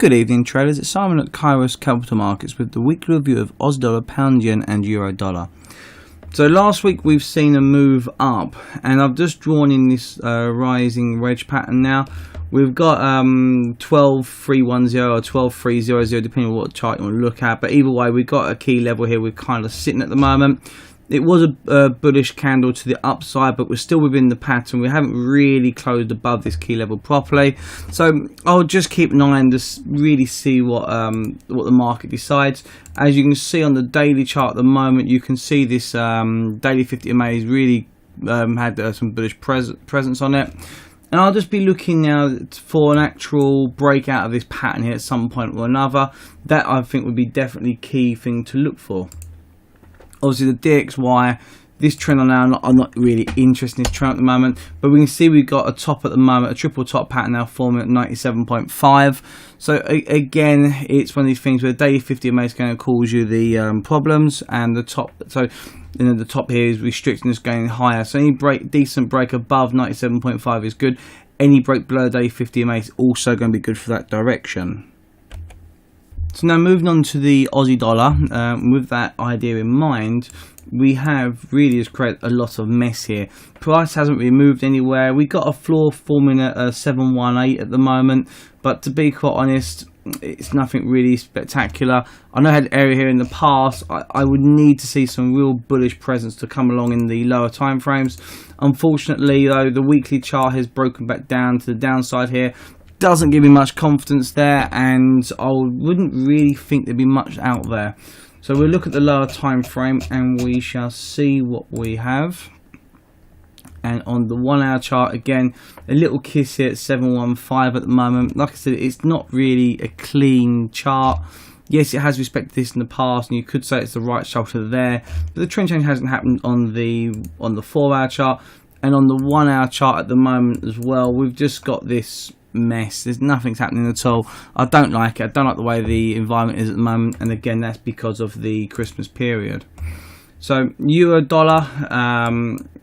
Good evening traders, it's Simon at Kairos Capital Markets with the weekly review of Ausdollar, Pound Yen and Euro Dollar. So last week we've seen a move up and I've just drawn in this rising wedge pattern now. We've got 12.310 or 12.300 depending on what chart you want to look at, but either way we've got a key level here we're kind of sitting at the moment. It was a bullish candle to the upside, but we're still within the pattern. We haven't really closed above this key level properly. So I'll just keep an eye and just really see what the market decides. As you can see on the daily chart at the moment, you can see this daily 50 MA has really had some bullish presence on it. And I'll just be looking now for an actual breakout of this pattern here at some point or another. That I think would be definitely key thing to look for. Obviously the DXY, this trend on now, I'm not really interested in this trend at the moment, but we can see we've got a top at the moment, a triple top pattern now forming at 97.5. So again, it's one of these things where the daily 50 MA is going to cause you the problems, and the top, so the top here is restricting us going higher. So any decent break above 97.5 is good. Any break below the daily 50 MA is also going to be good for that direction. So now moving on to the Aussie dollar, with that idea in mind, we have really just created a lot of mess here. Price hasn't really moved anywhere. We got a floor forming at 718 at the moment, but to be quite honest, it's nothing really spectacular. I know I had an area here in the past. I would need to see some real bullish presence to come along in the lower time frames. Unfortunately though, the weekly chart has broken back down to the downside here. Doesn't give me much confidence there, and I wouldn't really think there'd be much out there. So we'll look at the lower time frame and we shall see what we have. And on the 1 hour chart, again, a little kiss here at 715 at the moment. Like I said, it's not really a clean chart. Yes, it has respected this in the past, and you could say it's the right shoulder there, but the trend change hasn't happened on the 4 hour chart, and on the 1 hour chart at the moment as well. We've just got this mess. There's nothing's happening at all. I don't like it. I don't like the way the environment is at the moment, and again that's because of the Christmas period. So Euro Dollar,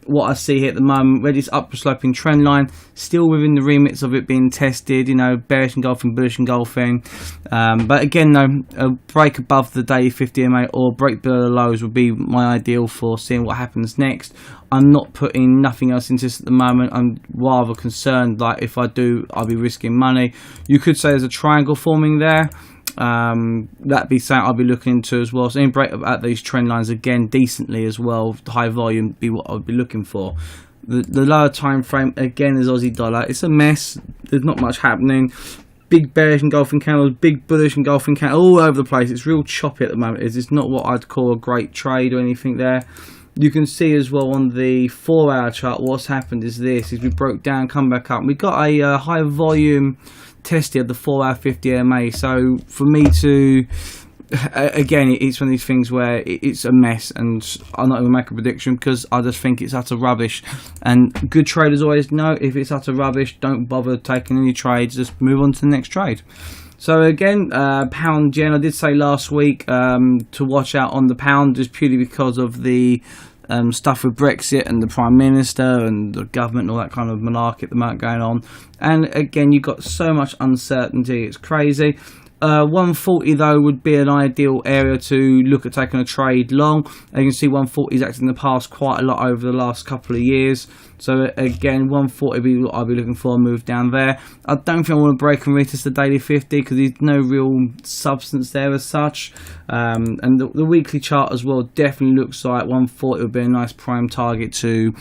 what I see here at the moment, where this upward sloping trend line, still within the remits of it being tested, you know, bearish engulfing, bullish engulfing. But again though, a break above the daily 50 MA or break below the lows would be my ideal for seeing what happens next. I'm not putting nothing else into this at the moment. I'm rather concerned, like if I do, I'll be risking money. You could say there's a triangle forming there. That'd be something I'll be looking into as well. So any break at these trend lines again decently as well, high volume be what I'd be looking for. The lower time frame again is Aussie dollar. It's a mess. There's not much happening. Big bearish engulfing candles, big bullish engulfing candles all over the place. It's real choppy at the moment. It's not what I'd call a great trade or anything there. You can see as well on the 4 hour chart what's happened is this, is we broke down, come back up. We got a high volume test here of the 4 hour 50 MA. So for me to, again, it's one of these things where it's a mess, and I'm not going to make a prediction because I just think it's utter rubbish. And good traders always know if it's utter rubbish, don't bother taking any trades, just move on to the next trade. So again, pound yen, I did say last week to watch out on the pound just purely because of the stuff with Brexit and the Prime Minister and the government and all that kind of monarchy at the moment going on. And again, you've got so much uncertainty, it's crazy. 140 though would be an ideal area to look at taking a trade long. And you can see 140 has acted in the past quite a lot over the last couple of years. So again, 140 would be what I'll be looking for, a move down there. I don't think I want to break and retest the daily 50 because there's no real substance there as such. And the weekly chart as well definitely looks like 140 would be a nice prime target to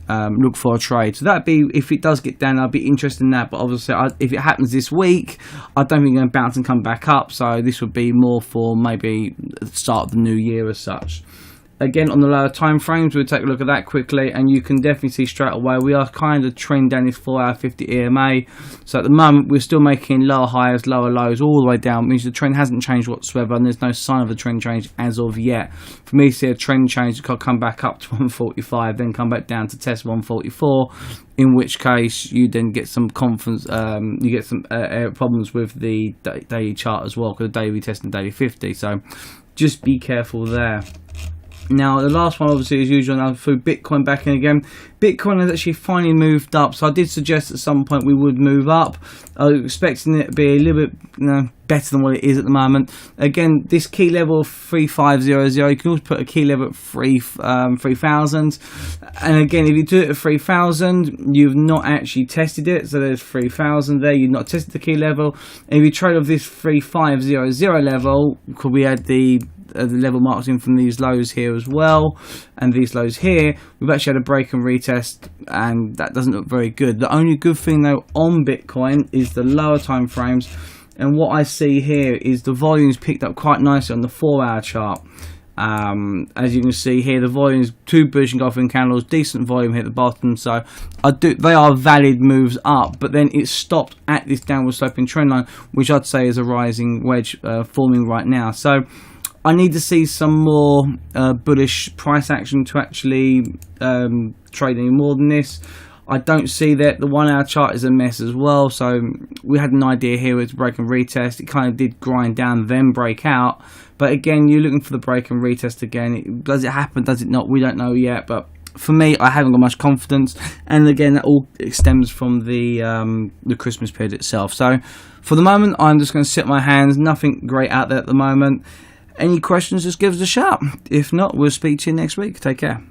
look for a trade. So that'd be, if it does get down, I'd be interested in that, but obviously if it happens this week, I don't think it's going to bounce and come back up, so this would be more for maybe the start of the new year as such. Again, on the lower time frames, we'll take a look at that quickly, and you can definitely see straight away we are kind of trending down this 4 hour 50 EMA. So at the moment we're still making lower highs, lower lows all the way down. It means the trend hasn't changed whatsoever, and there's no sign of a trend change as of yet. For me to see a trend change, it could come back up to 145, then come back down to test 144, in which case you then get some confidence, you get some problems with the daily chart as well, because the daily test and daily 50, so just be careful there. Now, the last one, obviously, as usual, now through Bitcoin back in again. Bitcoin has actually finally moved up, so I did suggest at some point we would move up. I was expecting it to be a little bit better than what it is at the moment. Again, this key level of 3500, you can always put a key level at 3000. And again, if you do it at 3000, you've not actually tested it, so there's 3000 there, you've not tested the key level. And if you trade off this 3500 level, because we had the level marks in from these lows here as well, and these lows here, we've actually had a break and retest, and that doesn't look very good. The only good thing though on Bitcoin is the lower time frames, and what I see here is the volume's picked up quite nicely on the 4-hour chart. As you can see here, the volume's 2 bullish engulfing candles, decent volume here at the bottom, so they are valid moves up, but then it stopped at this downward sloping trend line, which I'd say is a rising wedge forming right now. So I need to see some more bullish price action to actually trade any more than this. I don't see that. The 1-hour chart is a mess as well, so we had an idea here with break and retest. It kind of did grind down, then break out, but again, you're looking for the break and retest again. Does it happen, does it not? We don't know yet, but for me, I haven't got much confidence, and again, that all stems from the Christmas period itself. So for the moment, I'm just going to sit my hands. Nothing great out there at the moment. Any questions, just give us a shout. If not, we'll speak to you next week. Take care.